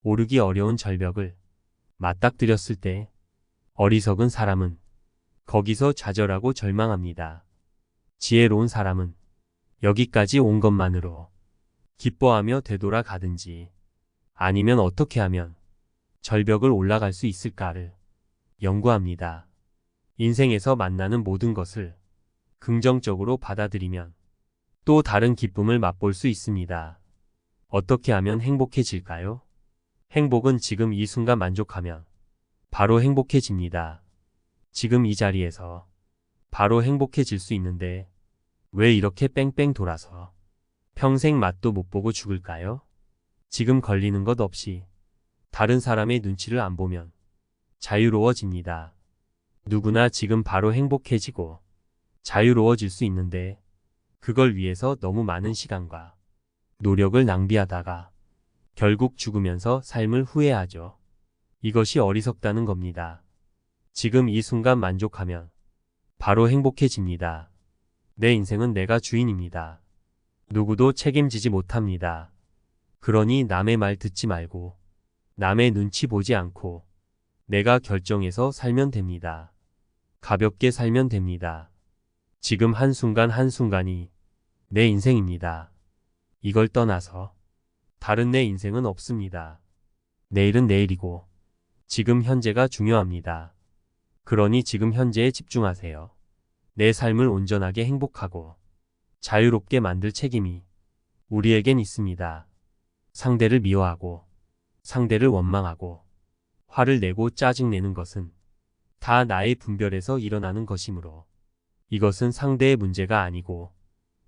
오르기 어려운 절벽을 맞닥뜨렸을 때 어리석은 사람은 거기서 좌절하고 절망합니다. 지혜로운 사람은 여기까지 온 것만으로 기뻐하며 되돌아가든지 아니면 어떻게 하면 절벽을 올라갈 수 있을까를 연구합니다. 인생에서 만나는 모든 것을 긍정적으로 받아들이면 또 다른 기쁨을 맛볼 수 있습니다. 어떻게 하면 행복해질까요? 행복은 지금 이 순간 만족하면 바로 행복해집니다. 지금 이 자리에서 바로 행복해질 수 있는데 왜 이렇게 뺑뺑 돌아서 평생 맛도 못 보고 죽을까요? 지금 걸리는 것 없이 다른 사람의 눈치를 안 보면 자유로워집니다. 누구나 지금 바로 행복해지고 자유로워질 수 있는데 그걸 위해서 너무 많은 시간과 노력을 낭비하다가 결국 죽으면서 삶을 후회하죠. 이것이 어리석다는 겁니다. 지금 이 순간 만족하면 바로 행복해집니다. 내 인생은 내가 주인입니다. 누구도 책임지지 못합니다. 그러니 남의 말 듣지 말고 남의 눈치 보지 않고 내가 결정해서 살면 됩니다. 가볍게 살면 됩니다. 지금 한순간 한순간이 내 인생입니다. 이걸 떠나서 다른 내 인생은 없습니다. 내일은 내일이고 지금 현재가 중요합니다. 그러니 지금 현재에 집중하세요. 내 삶을 온전하게 행복하고 자유롭게 만들 책임이 우리에겐 있습니다. 상대를 미워하고 상대를 원망하고 화를 내고 짜증내는 것은 다 나의 분별에서 일어나는 것이므로 이것은 상대의 문제가 아니고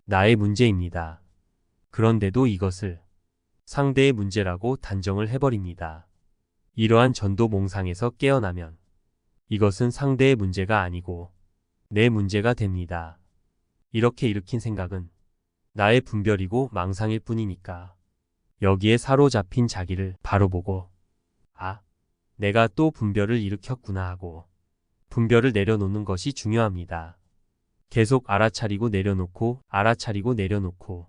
나의 문제입니다. 그런데도 이것을 상대의 문제라고 단정을 해버립니다. 이러한 전도몽상에서 깨어나면 이것은 상대의 문제가 아니고 내 문제가 됩니다. 이렇게 일으킨 생각은 나의 분별이고 망상일 뿐이니까 여기에 사로잡힌 자기를 바로 보고 아, 내가 또 분별을 일으켰구나 하고 분별을 내려놓는 것이 중요합니다. 계속 알아차리고 내려놓고 알아차리고 내려놓고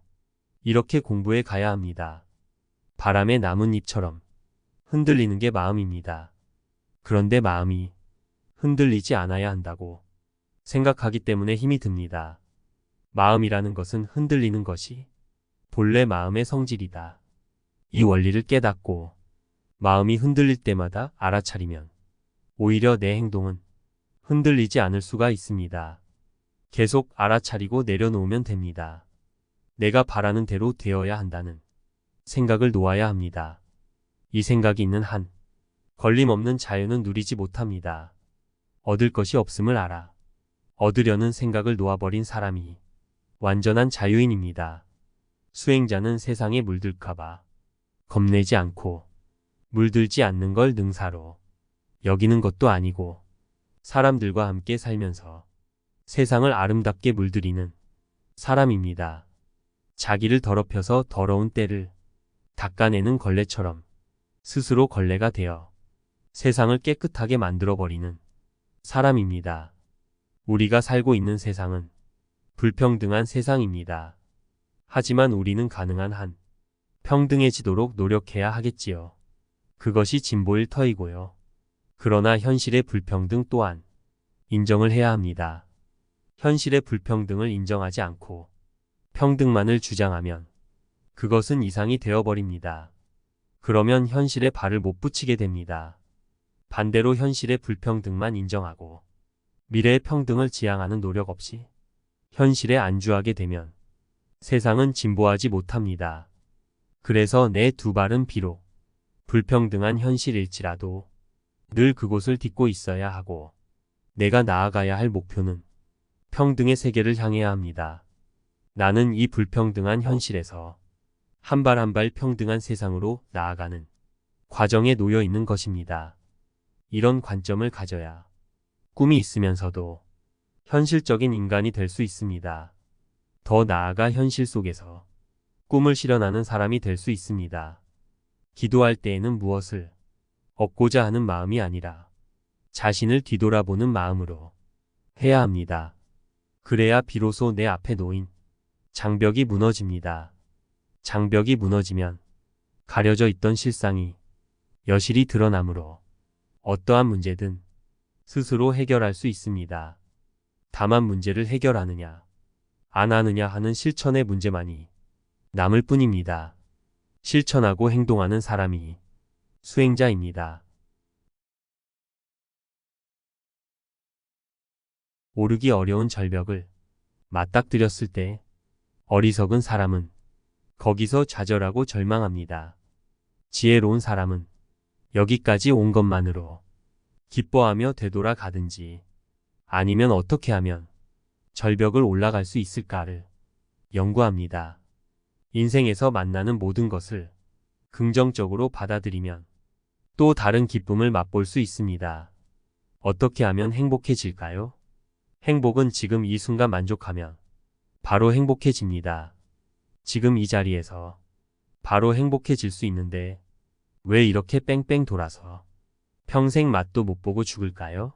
이렇게 공부해 가야 합니다. 바람에 나뭇잎처럼 흔들리는 게 마음입니다. 그런데 마음이 흔들리지 않아야 한다고 생각하기 때문에 힘이 듭니다. 마음이라는 것은 흔들리는 것이 본래 마음의 성질이다. 이 원리를 깨닫고 마음이 흔들릴 때마다 알아차리면 오히려 내 행동은 흔들리지 않을 수가 있습니다. 계속 알아차리고 내려놓으면 됩니다. 내가 바라는 대로 되어야 한다는 생각을 놓아야 합니다. 이 생각이 있는 한 걸림없는 자유는 누리지 못합니다. 얻을 것이 없음을 알아 얻으려는 생각을 놓아버린 사람이 완전한 자유인입니다. 수행자는 세상에 물들까봐 겁내지 않고 물들지 않는 걸 능사로 여기는 것도 아니고 사람들과 함께 살면서 세상을 아름답게 물들이는 사람입니다. 자기를 더럽혀서 더러운 때를 닦아내는 걸레처럼 스스로 걸레가 되어 세상을 깨끗하게 만들어버리는 사람입니다. 우리가 살고 있는 세상은 불평등한 세상입니다. 하지만 우리는 가능한 한 평등해지도록 노력해야 하겠지요. 그것이 진보일 터이고요. 그러나 현실의 불평등 또한 인정을 해야 합니다. 현실의 불평등을 인정하지 않고 평등만을 주장하면 그것은 이상이 되어버립니다. 그러면 현실에 발을 못 붙이게 됩니다. 반대로 현실의 불평등만 인정하고 미래의 평등을 지향하는 노력 없이 현실에 안주하게 되면 세상은 진보하지 못합니다. 그래서 내 두 발은 비록 불평등한 현실일지라도 늘 그곳을 딛고 있어야 하고 내가 나아가야 할 목표는 평등의 세계를 향해야 합니다. 나는 이 불평등한 현실에서 한 발 한 발 평등한 세상으로 나아가는 과정에 놓여 있는 것입니다. 이런 관점을 가져야 꿈이 있으면서도 현실적인 인간이 될 수 있습니다. 더 나아가 현실 속에서 꿈을 실현하는 사람이 될 수 있습니다. 기도할 때에는 무엇을 얻고자 하는 마음이 아니라 자신을 뒤돌아보는 마음으로 해야 합니다. 그래야 비로소 내 앞에 놓인 장벽이 무너집니다. 장벽이 무너지면 가려져 있던 실상이 여실히 드러나므로 어떠한 문제든 스스로 해결할 수 있습니다. 다만 문제를 해결하느냐, 안 하느냐 하는 실천의 문제만이 남을 뿐입니다. 실천하고 행동하는 사람이 수행자입니다. 오르기 어려운 절벽을 맞닥뜨렸을 때 어리석은 사람은 거기서 좌절하고 절망합니다. 지혜로운 사람은 여기까지 온 것만으로 기뻐하며 되돌아가든지 아니면 어떻게 하면 절벽을 올라갈 수 있을까를 연구합니다. 인생에서 만나는 모든 것을 긍정적으로 받아들이면 또 다른 기쁨을 맛볼 수 있습니다. 어떻게 하면 행복해질까요? 행복은 지금 이 순간 만족하면 바로 행복해집니다. 지금 이 자리에서 바로 행복해질 수 있는데 왜 이렇게 뺑뺑 돌아서 평생 맛도 못 보고 죽을까요?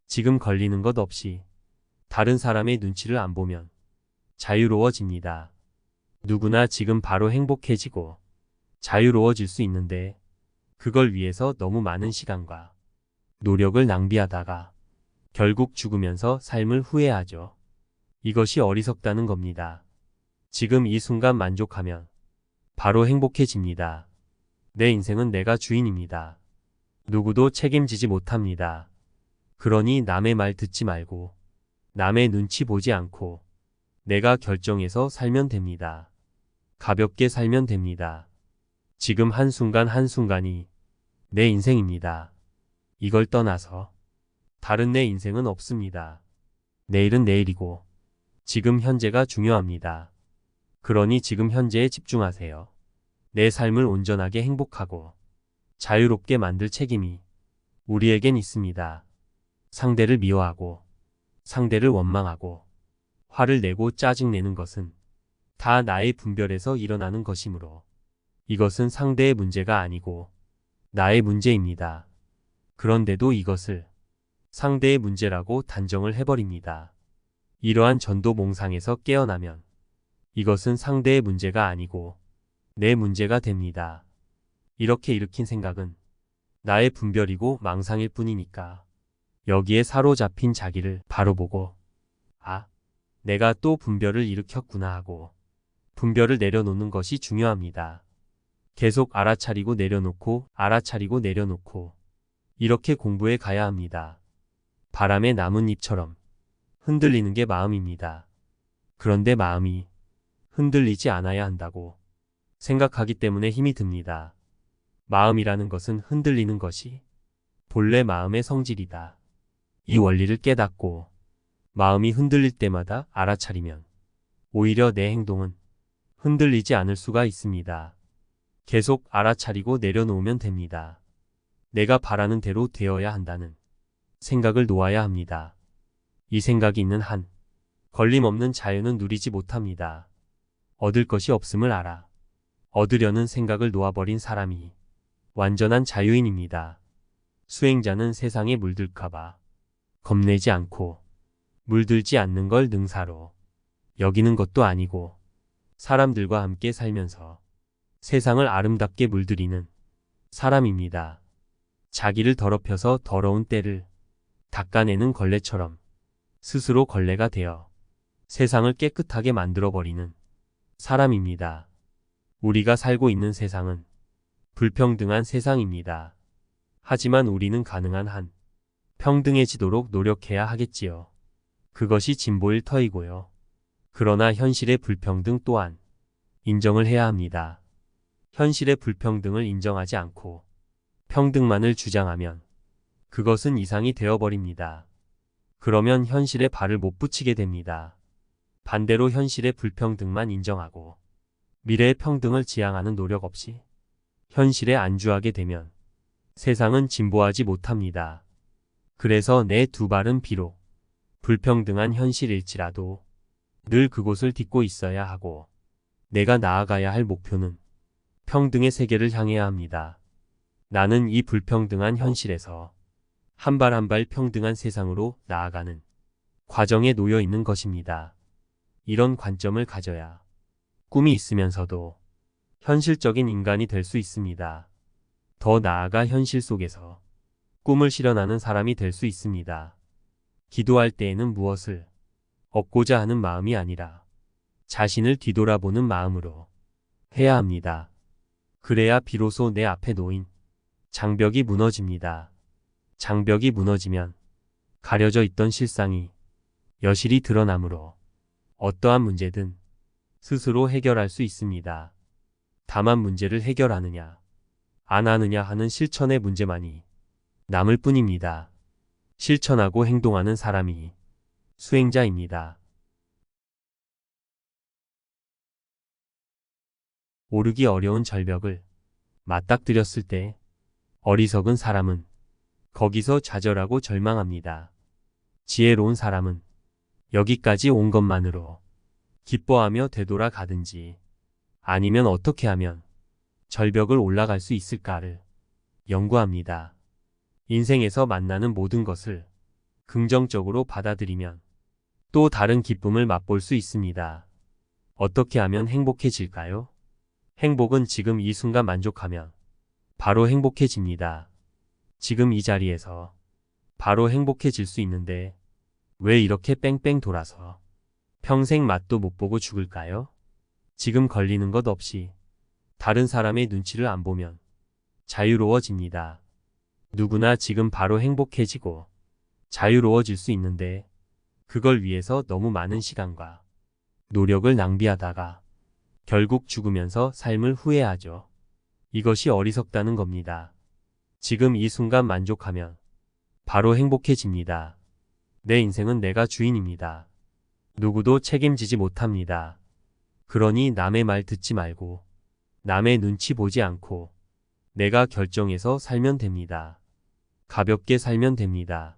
지금 걸리는 것 없이 다른 사람의 눈치를 안 보면 자유로워집니다. 누구나 지금 바로 행복해지고 자유로워질 수 있는데 그걸 위해서 너무 많은 시간과 노력을 낭비하다가 결국 죽으면서 삶을 후회하죠. 이것이 어리석다는 겁니다. 지금 이 순간 만족하면 바로 행복해집니다. 내 인생은 내가 주인입니다. 누구도 책임지지 못합니다. 그러니 남의 말 듣지 말고 남의 눈치 보지 않고 내가 결정해서 살면 됩니다. 가볍게 살면 됩니다. 지금 한순간 한순간이 내 인생입니다. 이걸 떠나서 다른 내 인생은 없습니다. 내일은 내일이고 지금 현재가 중요합니다. 그러니 지금 현재에 집중하세요. 내 삶을 온전하게 행복하고 자유롭게 만들 책임이 우리에겐 있습니다. 상대를 미워하고 상대를 원망하고 화를 내고 짜증내는 것은 다 나의 분별에서 일어나는 것이므로 이것은 상대의 문제가 아니고 나의 문제입니다. 그런데도 이것을 상대의 문제라고 단정을 해버립니다. 이러한 전도몽상에서 깨어나면 이것은 상대의 문제가 아니고 내 문제가 됩니다. 이렇게 일으킨 생각은 나의 분별이고 망상일 뿐이니까 여기에 사로잡힌 자기를 바로 보고 아, 내가 또 분별을 일으켰구나 하고 분별을 내려놓는 것이 중요합니다. 계속 알아차리고 내려놓고 알아차리고 내려놓고 이렇게 공부해 가야 합니다. 바람에 나뭇잎처럼 흔들리는 게 마음입니다. 그런데 마음이 흔들리지 않아야 한다고 생각하기 때문에 힘이 듭니다. 마음이라는 것은 흔들리는 것이 본래 마음의 성질이다. 이 원리를 깨닫고 마음이 흔들릴 때마다 알아차리면 오히려 내 행동은 흔들리지 않을 수가 있습니다. 계속 알아차리고 내려놓으면 됩니다. 내가 바라는 대로 되어야 한다는 생각을 놓아야 합니다. 이 생각이 있는 한 걸림없는 자유는 누리지 못합니다. 얻을 것이 없음을 알아 얻으려는 생각을 놓아버린 사람이 완전한 자유인입니다. 수행자는 세상에 물들까봐 겁내지 않고 물들지 않는 걸 능사로 여기는 것도 아니고 사람들과 함께 살면서 세상을 아름답게 물들이는 사람입니다. 자기를 더럽혀서 더러운 때를 닦아내는 걸레처럼 스스로 걸레가 되어 세상을 깨끗하게 만들어버리는 사람입니다. 우리가 살고 있는 세상은 불평등한 세상입니다. 하지만 우리는 가능한 한 평등해지도록 노력해야 하겠지요. 그것이 진보일 터이고요. 그러나 현실의 불평등 또한 인정을 해야 합니다. 현실의 불평등을 인정하지 않고 평등만을 주장하면 그것은 이상이 되어버립니다. 그러면 현실에 발을 못 붙이게 됩니다. 반대로 현실의 불평등만 인정하고 미래의 평등을 지향하는 노력 없이 현실에 안주하게 되면 세상은 진보하지 못합니다. 그래서 내 두 발은 비록 불평등한 현실일지라도 늘 그곳을 딛고 있어야 하고 내가 나아가야 할 목표는 평등의 세계를 향해야 합니다. 나는 이 불평등한 현실에서 한 발 한 발 평등한 세상으로 나아가는 과정에 놓여 있는 것입니다. 이런 관점을 가져야 꿈이 있으면서도 현실적인 인간이 될 수 있습니다. 더 나아가 현실 속에서 꿈을 실현하는 사람이 될 수 있습니다. 기도할 때에는 무엇을 얻고자 하는 마음이 아니라 자신을 뒤돌아보는 마음으로 해야 합니다. 그래야 비로소 내 앞에 놓인 장벽이 무너집니다. 장벽이 무너지면 가려져 있던 실상이 여실히 드러나므로 어떠한 문제든 스스로 해결할 수 있습니다. 다만 문제를 해결하느냐, 안 하느냐 하는 실천의 문제만이 남을 뿐입니다. 실천하고 행동하는 사람이 수행자입니다. 오르기 어려운 절벽을 맞닥뜨렸을 때 어리석은 사람은 거기서 좌절하고 절망합니다. 지혜로운 사람은 여기까지 온 것만으로 기뻐하며 되돌아가든지 아니면 어떻게 하면 절벽을 올라갈 수 있을까를 연구합니다. 인생에서 만나는 모든 것을 긍정적으로 받아들이면 또 다른 기쁨을 맛볼 수 있습니다. 어떻게 하면 행복해질까요? 행복은 지금 이 순간 만족하면 바로 행복해집니다. 지금 이 자리에서 바로 행복해질 수 있는데 왜 이렇게 뺑뺑 돌아서 평생 맛도 못 보고 죽을까요? 지금 걸리는 것 없이 다른 사람의 눈치를 안 보면 자유로워집니다. 누구나 지금 바로 행복해지고 자유로워질 수 있는데 그걸 위해서 너무 많은 시간과 노력을 낭비하다가 결국 죽으면서 삶을 후회하죠. 이것이 어리석다는 겁니다. 지금 이 순간 만족하면 바로 행복해집니다. 내 인생은 내가 주인입니다. 누구도 책임지지 못합니다. 그러니 남의 말 듣지 말고 남의 눈치 보지 않고 내가 결정해서 살면 됩니다. 가볍게 살면 됩니다.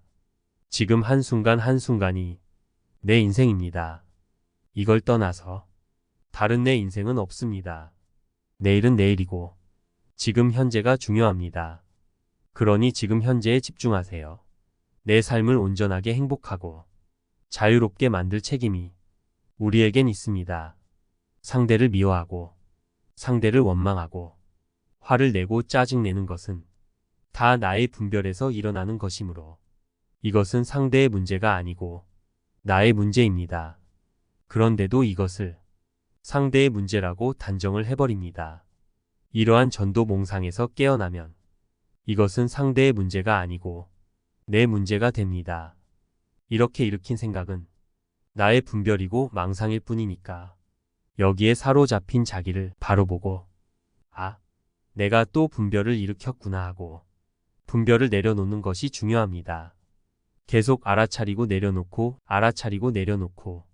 지금 한순간 한순간이 내 인생입니다. 이걸 떠나서 다른 내 인생은 없습니다. 내일은 내일이고 지금 현재가 중요합니다. 그러니 지금 현재에 집중하세요. 내 삶을 온전하게 행복하고 자유롭게 만들 책임이 우리에겐 있습니다. 상대를 미워하고 상대를 원망하고 화를 내고 짜증내는 것은 다 나의 분별에서 일어나는 것이므로 이것은 상대의 문제가 아니고 나의 문제입니다. 그런데도 이것을 상대의 문제라고 단정을 해버립니다. 이러한 전도몽상에서 깨어나면 이것은 상대의 문제가 아니고 내 문제가 됩니다. 이렇게 일으킨 생각은 나의 분별이고 망상일 뿐이니까 여기에 사로잡힌 자기를 바로 보고 아, 내가 또 분별을 일으켰구나 하고 분별을 내려놓는 것이 중요합니다. 계속 알아차리고 내려놓고 알아차리고 내려놓고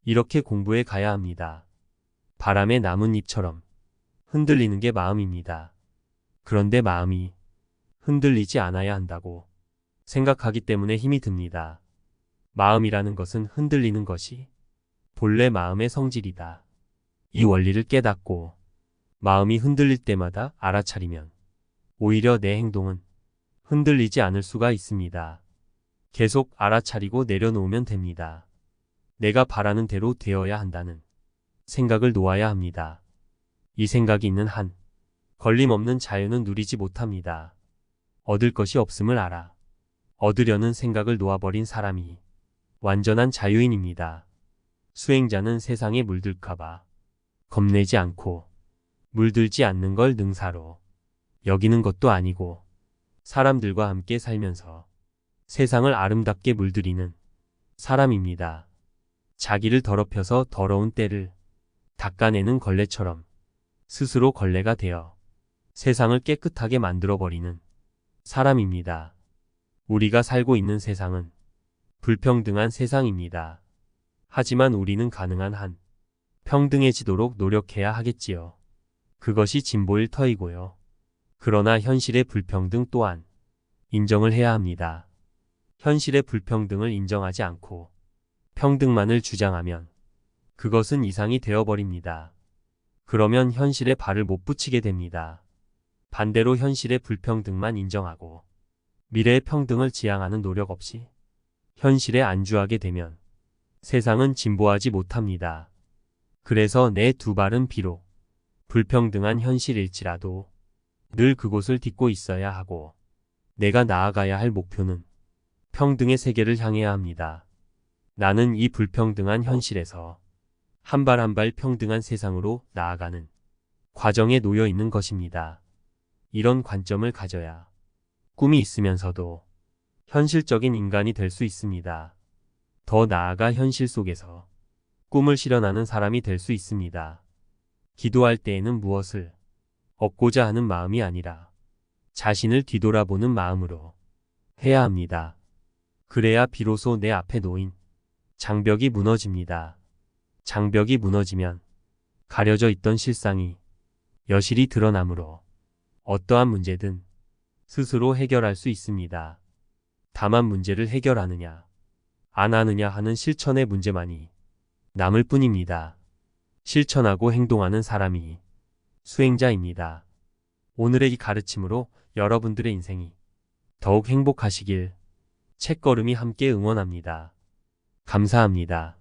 이렇게 공부해 가야 합니다. 바람에 나뭇잎처럼 흔들리는 게 마음입니다. 그런데 마음이 흔들리지 않아야 한다고 생각하기 때문에 힘이 듭니다. 마음이라는 것은 흔들리는 것이 본래 마음의 성질이다. 이 원리를 깨닫고 마음이 흔들릴 때마다 알아차리면 오히려 내 행동은 흔들리지 않을 수가 있습니다. 계속 알아차리고 내려놓으면 됩니다. 내가 바라는 대로 되어야 한다는 생각을 놓아야 합니다. 이 생각이 있는 한 걸림없는 자유는 누리지 못합니다. 얻을 것이 없음을 알아 얻으려는 생각을 놓아버린 사람이 완전한 자유인입니다. 수행자는 세상에 물들까봐 겁내지 않고 물들지 않는 걸 능사로 여기는 것도 아니고 사람들과 함께 살면서 세상을 아름답게 물들이는 사람입니다. 자기를 더럽혀서 더러운 때를 닦아내는 걸레처럼 스스로 걸레가 되어 세상을 깨끗하게 만들어버리는 사람입니다. 우리가 살고 있는 세상은 불평등한 세상입니다. 하지만 우리는 가능한 한 평등해지도록 노력해야 하겠지요. 그것이 진보일 터이고요. 그러나 현실의 불평등 또한 인정을 해야 합니다. 현실의 불평등을 인정하지 않고 평등만을 주장하면 그것은 이상이 되어버립니다. 그러면 현실에 발을 못 붙이게 됩니다. 반대로 현실의 불평등만 인정하고 미래의 평등을 지향하는 노력 없이 현실에 안주하게 되면 세상은 진보하지 못합니다. 그래서 내 두 발은 비록 불평등한 현실일지라도 늘 그곳을 딛고 있어야 하고, 내가 나아가야 할 목표는 평등의 세계를 향해야 합니다. 나는 이 불평등한 현실에서 한 발 한 발 평등한 세상으로 나아가는 과정에 놓여 있는 것입니다. 이런 관점을 가져야 꿈이 있으면서도 현실적인 인간이 될 수 있습니다. 더 나아가 현실 속에서 꿈을 실현하는 사람이 될 수 있습니다. 기도할 때에는 무엇을 얻고자 하는 마음이 아니라 자신을 뒤돌아보는 마음으로 해야 합니다. 그래야 비로소 내 앞에 놓인 장벽이 무너집니다. 장벽이 무너지면 가려져 있던 실상이 여실히 드러나므로 어떠한 문제든 스스로 해결할 수 있습니다. 다만 문제를 해결하느냐, 안 하느냐 하는 실천의 문제만이 남을 뿐입니다. 실천하고 행동하는 사람이 수행자입니다. 오늘의 이 가르침으로 여러분들의 인생이 더욱 행복하시길 책걸음이 함께 응원합니다. 감사합니다.